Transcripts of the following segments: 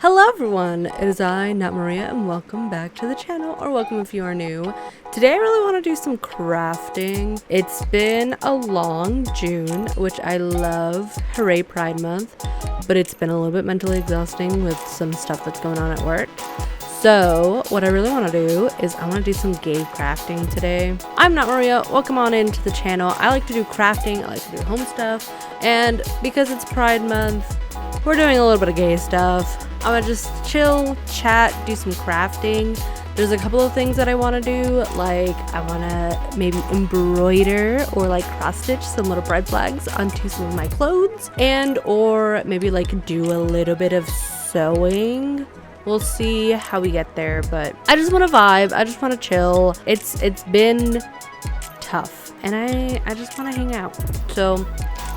Hello everyone, it is I, not Maria, and welcome back to the channel, or welcome if you are new. Today I really want to do some crafting. It's been a long June, which I love. Hooray Pride Month, but it's been a little bit mentally exhausting with some stuff that's going on at work. So what I really want to do is I want to do some gay crafting today. I'm not Maria, welcome on into the channel. I like to do crafting, I like to do home stuff, and because it's Pride Month, we're doing a little bit of gay stuff. I'm gonna just chill, chat, do some crafting. There's a couple of things that I want to do, like I want to maybe embroider or like cross stitch some little bread flags onto some of my clothes, and or maybe like do a little bit of sewing. We'll see how we get there, but I just want to vibe. I just want to chill. It's been tough, and I just want to hang out. So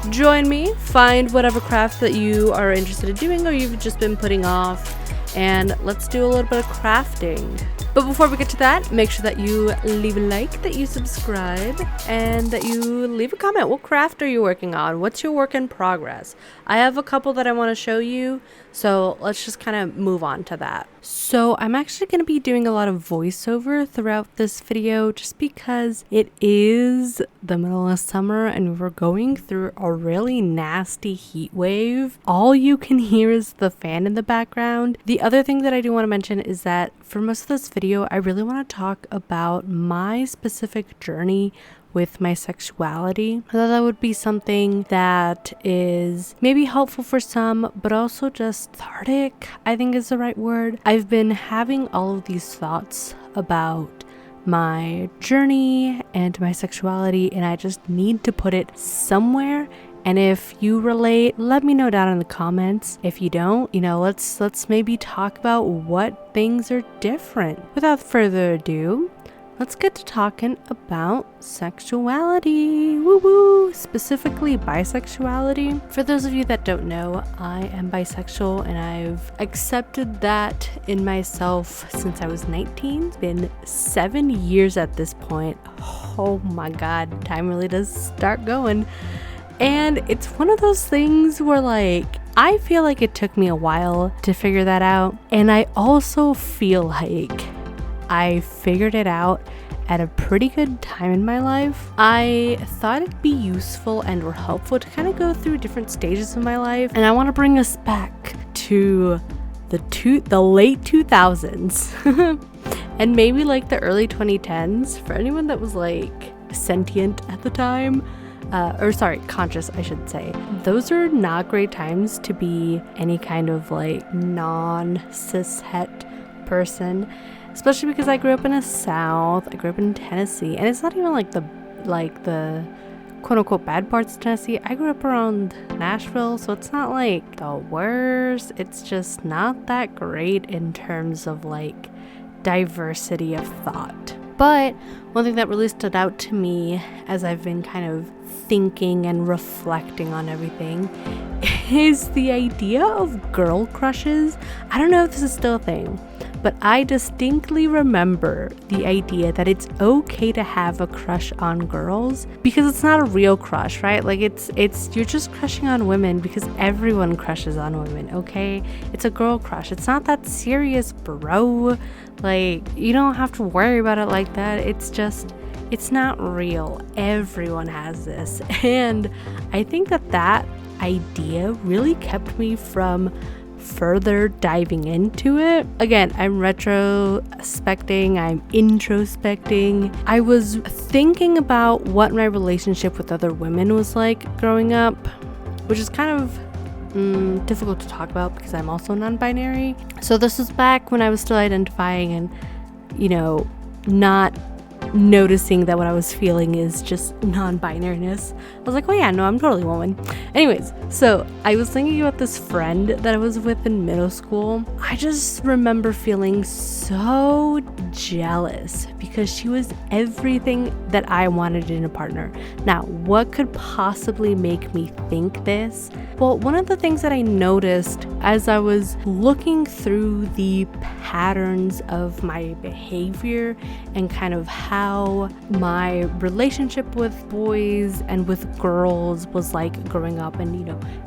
join me, find whatever craft that you are interested in doing or you've just been putting off, and let's do a little bit of crafting. But before we get to that, make sure that you leave a like, that you subscribe, and that you leave a comment. What craft are you working on? What's your work in progress? I have a couple that I want to show you, so let's just kind of move on to that. So I'm actually going to be doing a lot of voiceover throughout this video just because it is the middle of summer and we're going through a really nasty heat wave. All you can hear is the fan in the background. The other thing that I do want to mention is that for most of this video, I really want to talk about my specific journey with my sexuality. I thought that would be something that is maybe helpful for some, but also just cathartic, I think is the right word. I've been having all of these thoughts about my journey and my sexuality, and I just need to put it somewhere. And if you relate, let me know down in the comments. If you don't, let's maybe talk about what things are different. Without further ado, let's get to talking about sexuality. Woo woo! Specifically bisexuality. For those of you that don't know, I am bisexual and I've accepted that in myself since I was 19. It's been 7 years at this point. Oh my god, time really does start going. And it's one of those things where I feel like it took me a while to figure that out. And I also feel like I figured it out at a pretty good time in my life. I thought it'd be useful and or helpful to kind of go through different stages of my life. And I want to bring us back to the late 2000s and maybe like the early 2010s for anyone that was like sentient at the time. Conscious, I should say. Those are not great times to be any kind of like non-cis-het person, especially because I grew up in the South. I grew up in Tennessee, and it's not even like the quote-unquote bad parts of Tennessee. I grew up around Nashville, so it's not like the worst. It's just not that great in terms of like diversity of thought. But one thing that really stood out to me as I've been kind of thinking and reflecting on everything is the idea of girl crushes. I don't know if this is still a thing, but I distinctly remember the idea that it's okay to have a crush on girls because it's not a real crush, right? Like it's you're just crushing on women because everyone crushes on women, okay? It's a girl crush. It's not that serious, bro. Like, you don't have to worry about it like that. It's not real. Everyone has this. And I think that idea really kept me from further diving into it. Again, I'm retrospecting, I'm introspecting. I was thinking about what my relationship with other women was like growing up, which is kind of difficult to talk about because I'm also non-binary. So this was back when I was still identifying and, not noticing that what I was feeling is just non-binariness. I was like, oh yeah, no, I'm totally a woman. Anyways, so I was thinking about this friend that I was with in middle school. I just remember feeling so jealous because she was everything that I wanted in a partner. Now, what could possibly make me think this? Well, one of the things that I noticed as I was looking through the patterns of my behavior and kind of how my relationship with boys and with girls was like growing up, and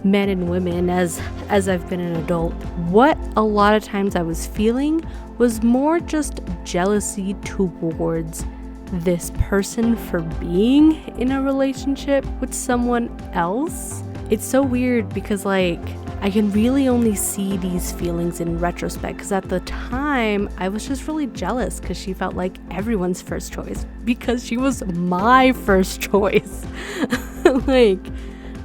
men and women as I've been an adult, what a lot of times I was feeling was more just jealousy towards this person for being in a relationship with someone else. It's so weird because I can really only see these feelings in retrospect, because at the time I was just really jealous because she felt like everyone's first choice because she was my first choice.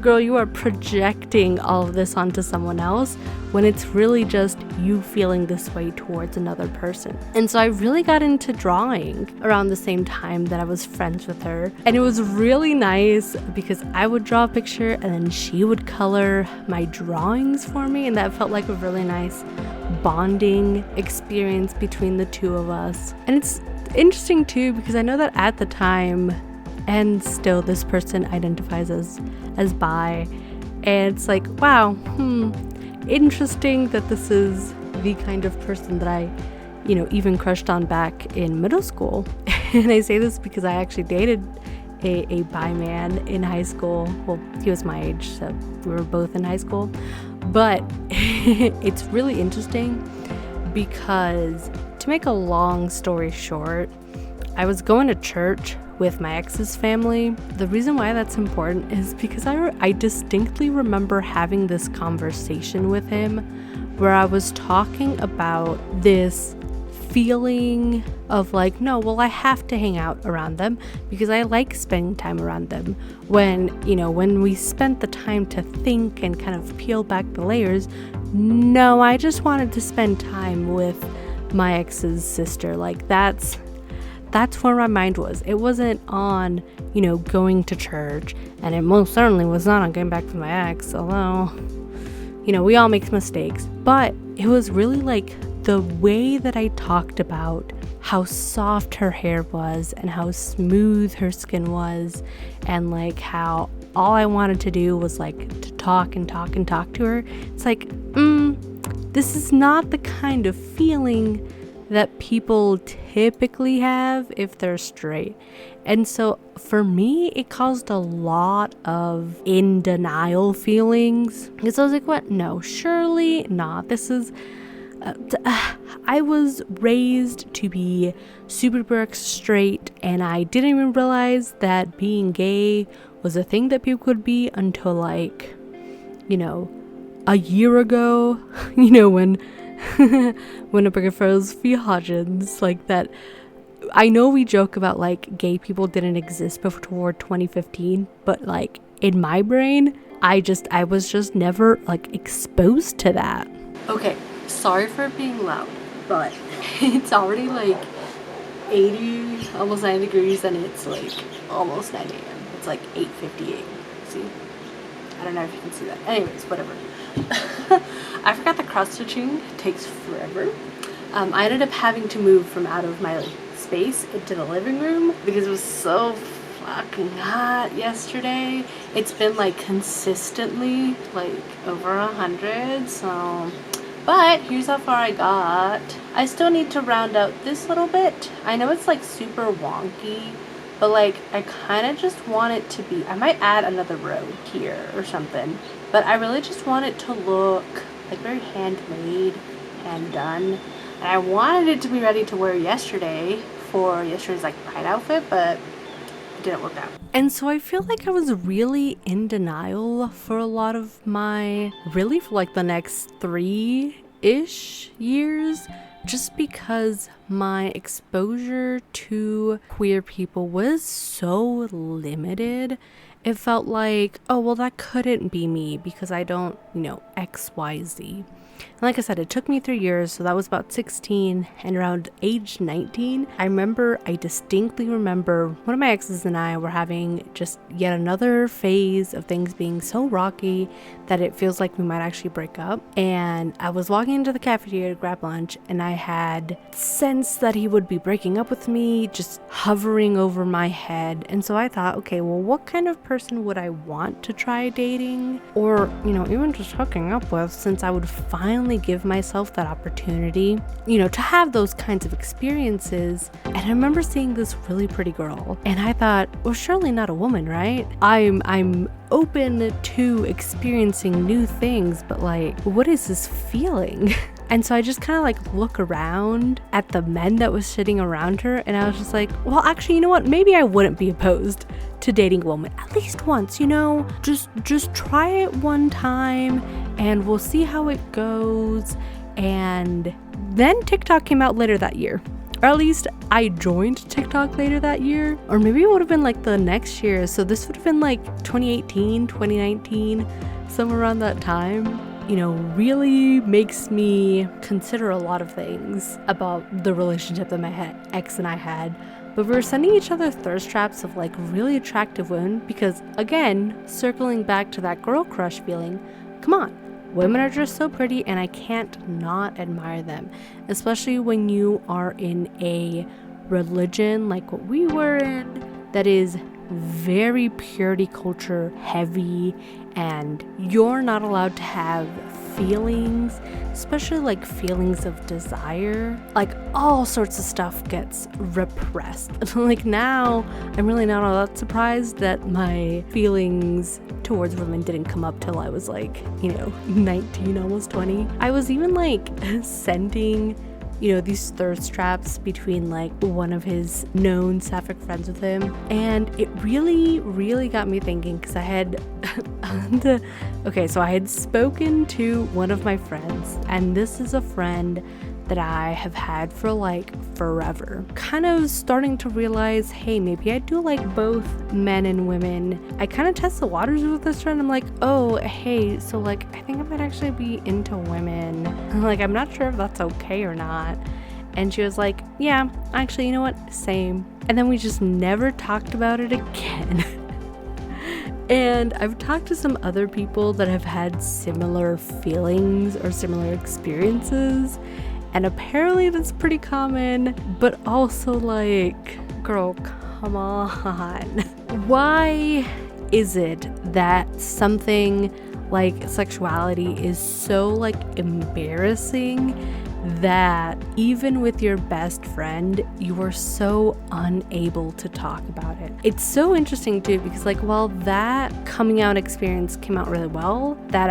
Girl, you are projecting all of this onto someone else when it's really just you feeling this way towards another person. And so I really got into drawing around the same time that I was friends with her. And it was really nice because I would draw a picture and then she would color my drawings for me. And that felt like a really nice bonding experience between the two of us. And it's interesting too, because I know that at the time, and still this person identifies as bi, and it's like, wow, interesting that this is the kind of person that I even crushed on back in middle school. And I say this because I actually dated a bi man in high school. Well, he was my age, so we were both in high school. But it's really interesting because, to make a long story short, I was going to church with my ex's family. The reason why that's important is because I distinctly remember having this conversation with him where I was talking about this feeling of like, no, well, I have to hang out around them because I like spending time around them. When we spent the time to think and kind of peel back the layers, no, I just wanted to spend time with my ex's sister. Like that's where my mind was. It wasn't on, going to church, and it most certainly was not on getting back to my ex, although, we all make mistakes. But it was really like the way that I talked about how soft her hair was and how smooth her skin was, and like how all I wanted to do was like to talk and talk and talk to her. It's like, this is not the kind of feeling that people typically have if they're straight. And so for me, it caused a lot of in denial feelings, because I was like, what? No, surely not. This is I was raised to be super duper straight, and I didn't even realize that being gay was a thing that people could be until like, a year ago, when when a bigger froze Hodgins, like that. I know we joke about like gay people didn't exist before 2015, but like in my brain, I was just never like exposed to that. Okay, sorry for being loud, but it's already like 80, almost 90 degrees, and it's like almost 9 a.m. It's like 8:58. See? I don't know if you can see that. Anyways, whatever. I forgot the cross stitching takes forever. I ended up having to move from out of my space into the living room because it was so fucking hot yesterday. It's been like consistently like over 100, so. But here's how far I got. I still need to round out this little bit. I know it's like super wonky, but like I kind of just want it to be, I might add another row here or something, but I really just want it to look like very handmade and done. And I wanted it to be ready to wear yesterday for yesterday's like pride outfit, but it didn't work out. And so I feel like I was really in denial for a lot of for like the next 3-ish years, just because my exposure to queer people was so limited. It felt like, oh, well, that couldn't be me because I don't, XYZ. And like I said, it took me 3 years, so that was about 16, and around age 19, I distinctly remember one of my exes and I were having just yet another phase of things being so rocky that it feels like we might actually break up. And I was walking into the cafeteria to grab lunch, and I had sensed that he would be breaking up with me, just hovering over my head. And so I thought, okay, well, what kind of person would I want to try dating, or, even just hooking up with, since I would finally give myself that opportunity, to have those kinds of experiences. And I remember seeing this really pretty girl, and I thought, well, surely not a woman, right? I'm open to experiencing new things, but like, what is this feeling? And so I just kind of like look around at the men that was sitting around her, and I was just like, well, actually, you know what? Maybe I wouldn't be opposed to dating a woman at least once, just try it one time and we'll see how it goes. And then TikTok came out later that year. Or at least I joined TikTok later that year. Or maybe it would have been like the next year. So this would have been like 2018, 2019, somewhere around that time. Really makes me consider a lot of things about the relationship that my ex and I had. But we were sending each other thirst traps of like really attractive women because, again, circling back to that girl crush feeling, come on, women are just so pretty and I can't not admire them, especially when you are in a religion like what we were in that is very purity culture heavy, and you're not allowed to have feelings, especially like feelings of desire. Like all sorts of stuff gets repressed. Like now I'm really not all that surprised that my feelings towards women didn't come up till I was like 19, almost 20. I was even like sending these thirst traps between like one of his known sapphic friends with him. And it really, really got me thinking, because I had so I had spoken to one of my friends, and this is a friend that I have had for like forever. Kind of starting to realize, hey, maybe I do like both men and women. I kind of test the waters with this friend. I'm like, oh, hey, so like I think I might actually be into women. Like, I'm not sure if that's okay or not. And she was like, yeah, actually, you know what? Same. And then we just never talked about it again. And I've talked to some other people that have had similar feelings or similar experiences, and apparently that's pretty common, but also like, girl, come on. Why is it that something like sexuality is so like embarrassing that even with your best friend, you are so unable to talk about it? It's so interesting too, because like, while that coming out experience came out really well, that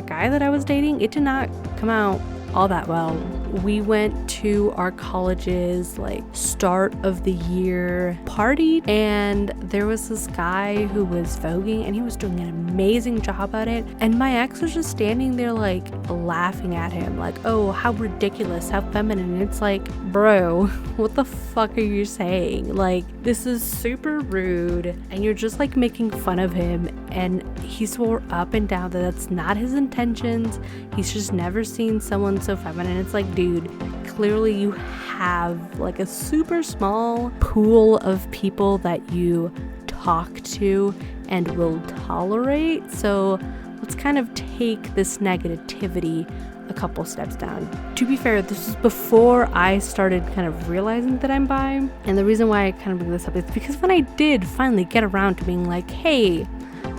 guy that I was dating, it did not come out all that well. We went to our college's like start of the year party, and there was this guy who was voguing, and he was doing an amazing job at it, and my ex was just standing there like laughing at him like, oh, how ridiculous, how feminine. And it's like, bro, what the fuck are you saying? Like, this is super rude, and you're just like making fun of him. And he swore up and down that that's not his intentions. He's just never seen someone so feminine. It's like, dude, clearly you have like a super small pool of people that you talk to and will tolerate. So let's kind of take this negativity a couple steps down. To be fair, this is before I started kind of realizing that I'm bi. And the reason why I kind of bring this up is because when I did finally get around to being like, hey,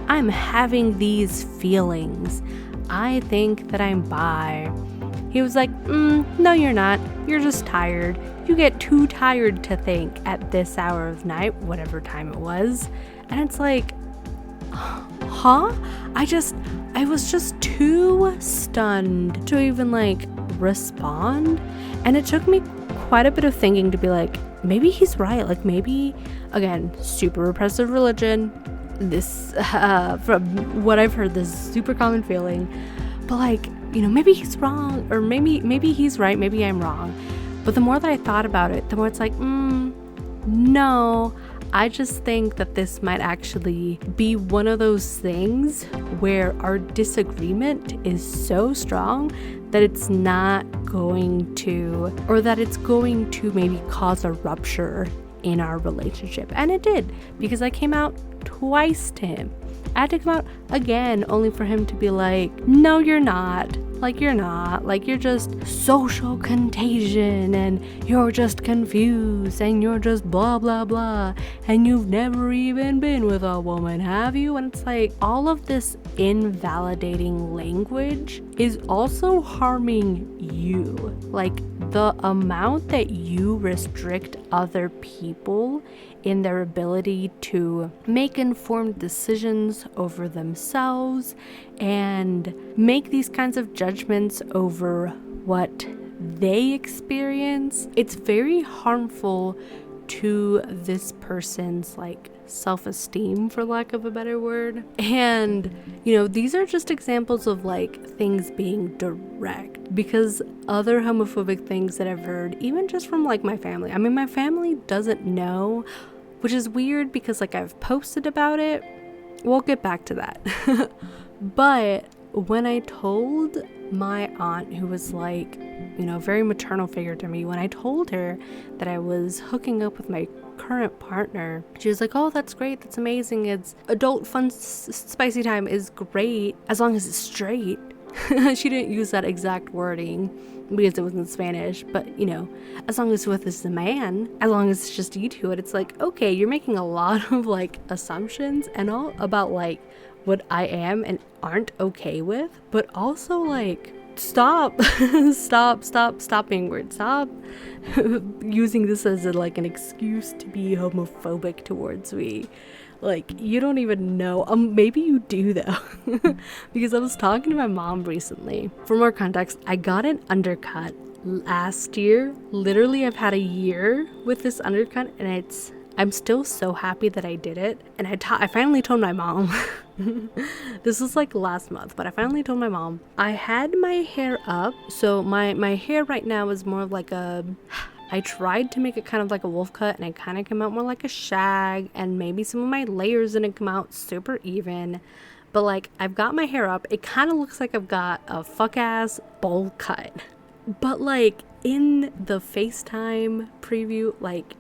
I'm having these feelings, I think that I'm bi, he was like, no, you're not. You're just tired. You get too tired to think at this hour of night, whatever time it was. And it's like, huh? I was just too stunned to even like respond. And it took me quite a bit of thinking to be like, maybe he's right. Like, maybe, again, super repressive religion. This, from what I've heard, this super common feeling. But like, maybe he's wrong, or maybe he's right, maybe I'm wrong. But the more that I thought about it, the more it's like, no, I just think that this might actually be one of those things where our disagreement is so strong that it's not going to, or that it's going to maybe cause a rupture in our relationship. And it did, because I came out twice to him. I had to come out again, only for him to be like, no, you're not. Like, you're not. Like, you're just social contagion, and you're just confused, and you're just blah, blah, blah. And you've never even been with a woman, have you? And it's like, all of this invalidating language is also harming you. Like, the amount that you restrict other people in their ability to make informed decisions over themselves and make these kinds of judgments over what they experience, it's very harmful to this person's like self-esteem, for lack of a better word. And these are just examples of like things being direct, because other homophobic things that I've heard, even just from like my family, I mean, my family doesn't know, which is weird because like I've posted about it. We'll get back to that. But when I told my aunt, who was like, very maternal figure to me, when I told her that I was hooking up with my current partner, she was like, oh, that's great, that's amazing, it's adult fun spicy time is great as long as it's straight. She didn't use that exact wording because it was in Spanish, but as long as with this man, as long as it's just you two, and it's like, okay, you're making a lot of like assumptions and all about like what I am and aren't okay with, but also like stop being weird, stop using this as like an excuse to be homophobic towards me. Like, you don't even know. Maybe you do though. Because I was talking to my mom recently. For more context, I got an undercut last year. Literally, I've had a year with this undercut, and I'm still so happy that I did it. And I finally told my mom. This was like last month, but I finally told my mom. I had my hair up. So my hair right now is more of like I tried to make it kind of like a wolf cut, and it kind of came out more like a shag, and maybe some of my layers didn't come out super even. But like, I've got my hair up. It kind of looks like I've got a fuck ass bowl cut. But like in the FaceTime preview, like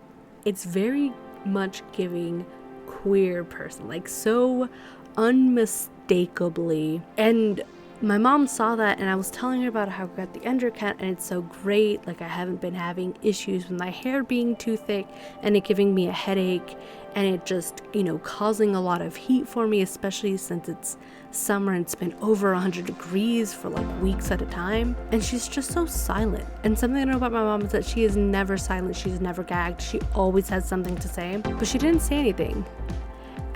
it's very much giving queer person, like so unmistakably. And my mom saw that, and I was telling her about how I got the undercut, and it's so great. Like, I haven't been having issues with my hair being too thick and it giving me a headache, and it just, causing a lot of heat for me, especially since it's summer and it's been over 100 degrees for like weeks at a time. And she's just so silent. And something I know about my mom is that she is never silent. She's never gagged. She always has something to say, but she didn't say anything.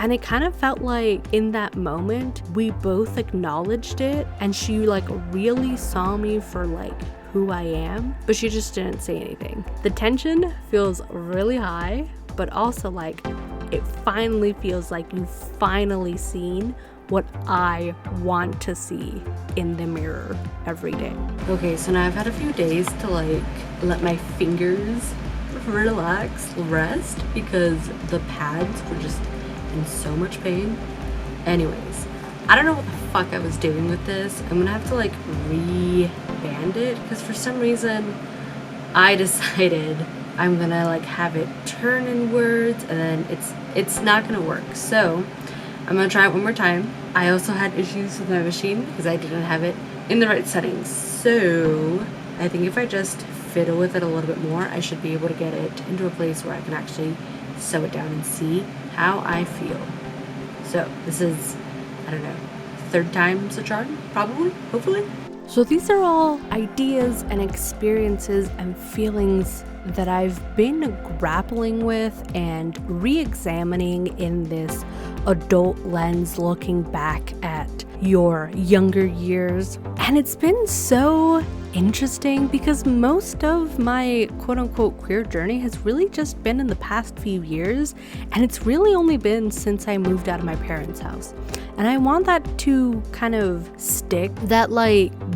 And it kind of felt like in that moment, we both acknowledged it, and she like really saw me for like who I am, but she just didn't say anything. The tension feels really high, but also like it finally feels like you've finally seen what I want to see in the mirror every day. Okay, so now I've had a few days to like let my fingers relax, rest, because the pads were just in so much pain. Anyways, I don't know what the fuck I was doing with this. I'm gonna have to like re-band it, because for some reason I decided I'm gonna like have it turn inwards, and then it's not gonna work. So I'm gonna try it one more time. I also had issues with my machine because I didn't have it in the right settings. So I think if I just fiddle with it a little bit more, I should be able to get it into a place where I can actually sew it down and see how I feel. So this is, I don't know, third time's a charm, probably, hopefully. So these are all ideas and experiences and feelings that I've been grappling with and re-examining in this adult lens, looking back at your younger years. And it's been so interesting because most of my quote-unquote queer journey has really just been in the past few years, and it's really only been since I moved out of my parents' house. And I want that to kind of stick, that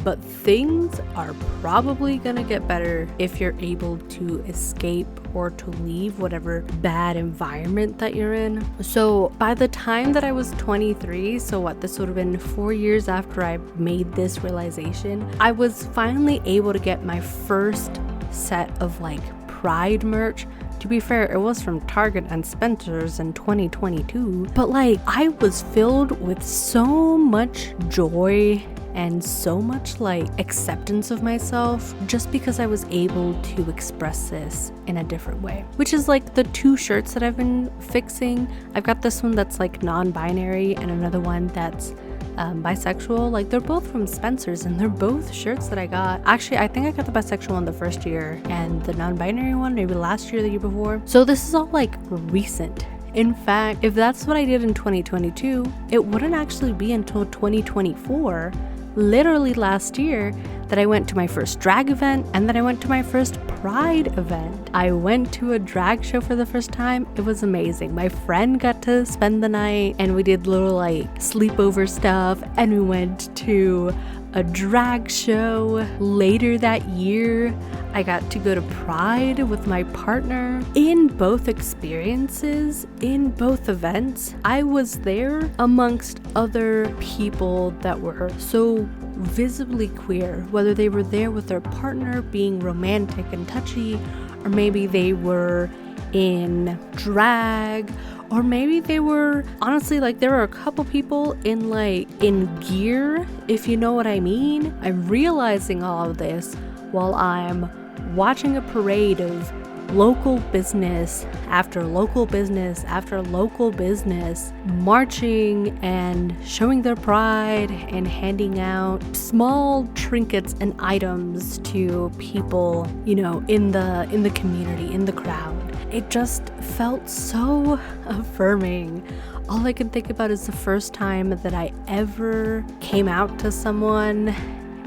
but things are probably gonna get better if you're able to escape or to leave whatever bad environment that you're in. So by the time that I was 23, this would have been 4 years after I made this realization, I was finally able to get my first set of Pride merch. To be fair, it was from Target and Spencer's in 2022, but I was filled with so much joy and so much acceptance of myself just because I was able to express this in a different way, which is the 2 shirts that I've been fixing. I've got this one that's non-binary and another one that's bisexual. They're both from Spencer's and they're both shirts that I got. Actually, I think I got the bisexual one the first year and the non-binary one maybe last year, the year before. So this is all recent. In fact, if that's what I did in 2022, it wouldn't actually be until 2024, literally last year, that I went to my first drag event and then I went to my first Pride event. I went to a drag show for the first time. It was amazing. My friend got to spend the night and we did little sleepover stuff, and we went to a drag show. Later that year, I got to go to Pride with my partner. In both experiences, in both events, I was there amongst other people that were so visibly queer, whether they were there with their partner being romantic and touchy, or maybe they were in drag, or maybe they were honestly there were a couple people in gear, if you know what I mean. I'm realizing all of this while I'm watching a parade of local business after local business after local business marching and showing their pride and handing out small trinkets and items to people, in the community, in the crowd. It just felt so affirming. All I can think about is the first time that I ever came out to someone,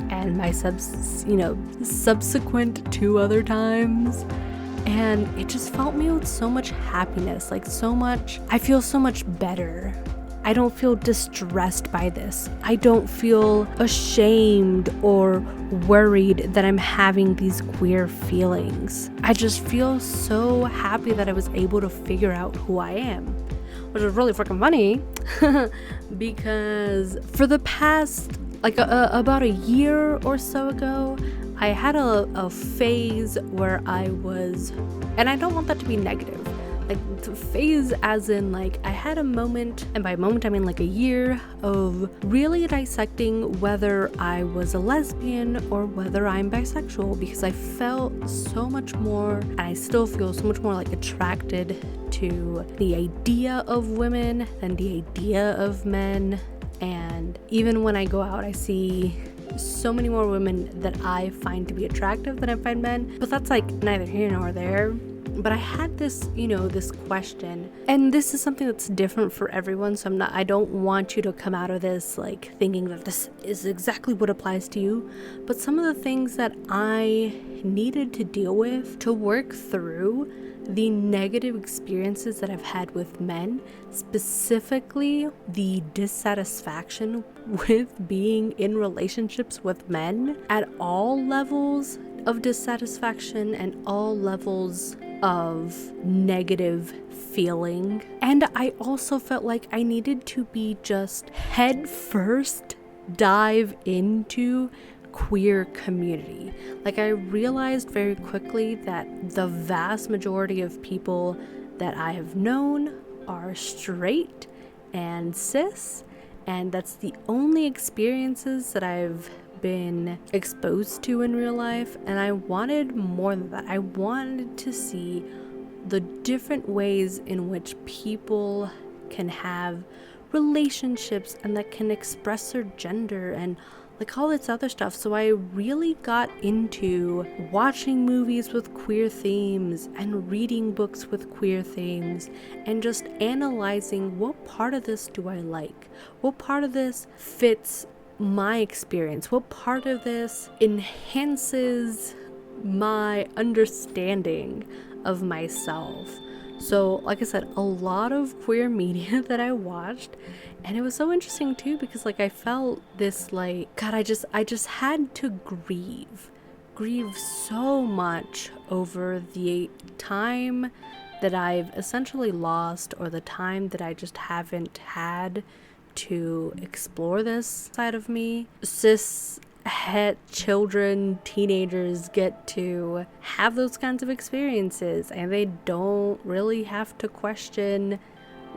and my subsequent 2 other times. And it just filled me with so much happiness, I feel so much better. I don't feel distressed by this. I don't feel ashamed or worried that I'm having these queer feelings. I just feel so happy that I was able to figure out who I am, which is really freaking funny because for the past about a year or so ago, I had a phase where I was, and I don't want that to be negative, phase as in I had a moment, and by moment I mean a year of really dissecting whether I was a lesbian or whether I'm bisexual, because I felt so much more, and I still feel so much more attracted to the idea of women than the idea of men. And even when I go out, I see so many more women that I find to be attractive than I find men, but that's neither here nor there. But I had this, this question, and this is something that's different for everyone, so I don't want you to come out of this thinking that this is exactly what applies to you. But some of the things that I needed to deal with to work through the negative experiences that I've had with men, specifically the dissatisfaction with being in relationships with men at all levels of dissatisfaction and all levels of negative feeling. And I also felt I needed to be just head first dive into queer community. I realized very quickly that the vast majority of people that I have known are straight and cis, and that's the only experiences that I've been exposed to in real life. And I wanted more than that. I wanted to see the different ways in which people can have relationships and that can express their gender and all this other stuff. So I really got into watching movies with queer themes and reading books with queer themes and just analyzing what part of this do I like, what part of this fits my experience, what part of this enhances my understanding of myself. So like I said, a lot of queer media that I watched, and it was so interesting too, because like I felt this like, God, I just had to grieve so much over the time that I've essentially lost, or the time that I just haven't had to explore this side of me. Cis het children, teenagers get to have those kinds of experiences, and they don't really have to question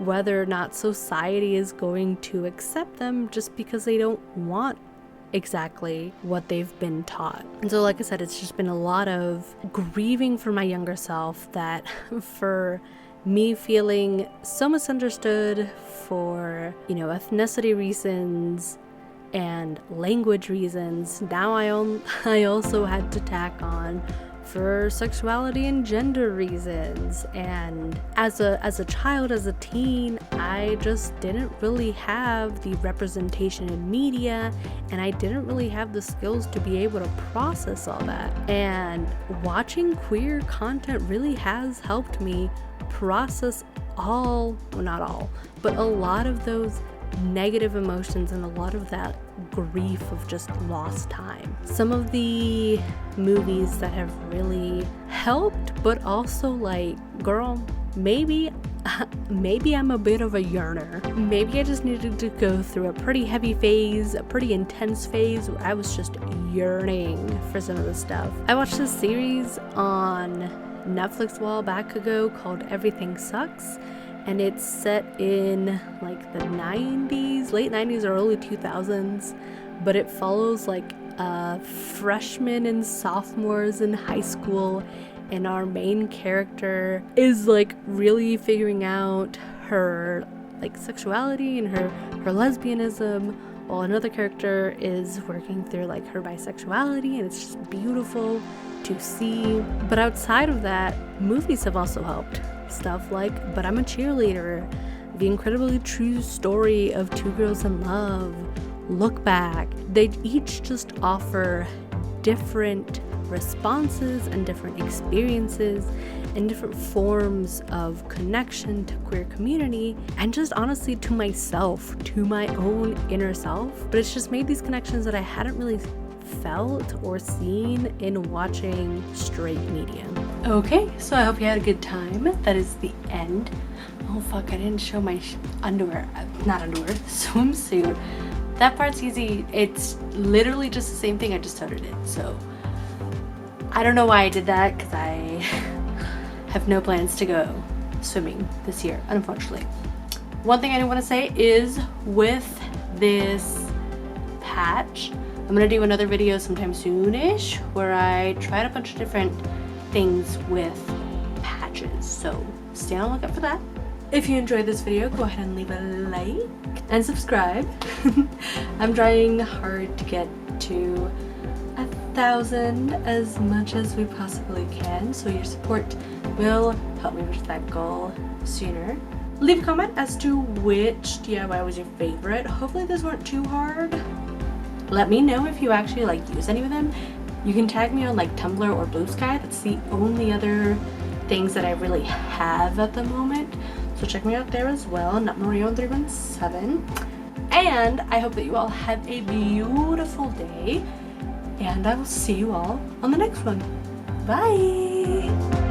whether or not society is going to accept them just because they don't want exactly what they've been taught. And so like I said, it's just been a lot of grieving for my younger self, that for me feeling so misunderstood for, you know, ethnicity reasons and language reasons. Now I also had to tack on for sexuality and gender reasons. And as a child, as a teen, I just didn't really have the representation in media, and I didn't really have the skills to be able to process all that. And watching queer content really has helped me process well, not all, but a lot of those negative emotions and a lot of that grief of just lost time. Some of the movies that have really helped, but also like, girl, maybe I'm a bit of a yearner. Maybe I just needed to go through a pretty heavy phase, a pretty intense phase where I was just yearning for some of the stuff. I watched this series on Netflix a while back ago called Everything Sucks, and it's set in like the 90s, late 90s or early 2000s, but it follows like freshmen and sophomores in high school, and our main character is like really figuring out her like sexuality and her lesbianism, while another character is working through like her bisexuality, and it's just beautiful to see. But outside of that, movies have also helped. Stuff like But I'm a Cheerleader, The Incredibly True Story of Two Girls in Love, Look Back. They each just offer different responses and different experiences and different forms of connection to queer community, and just honestly to myself, to my own inner self. But it's just made these connections that I hadn't really felt or seen in watching straight media. Okay, so I hope you had a good time. That is the end. Oh fuck, I didn't show my swimsuit. That part's easy. It's literally just the same thing, I just started it. So I don't know why I did that, because I have no plans to go swimming this year, unfortunately. One thing I do want to say is, with this patch, I'm gonna do another video sometime soonish where I tried a bunch of different things with patches, so stay on the lookout for that. If you enjoyed this video, go ahead and leave a like and subscribe. I'm trying hard to get to 1,000 as much as we possibly can, so your support will help me reach that goal sooner. Leave a comment as to which DIY was your favorite. Hopefully these weren't too hard. Let me know if you actually like use any of them. You can tag me on like Tumblr or Blue Sky. That's the only other things that I really have at the moment. So check me out there as well, NotMaria1317. And I hope that you all have a beautiful day, and I will see you all on the next one. Bye!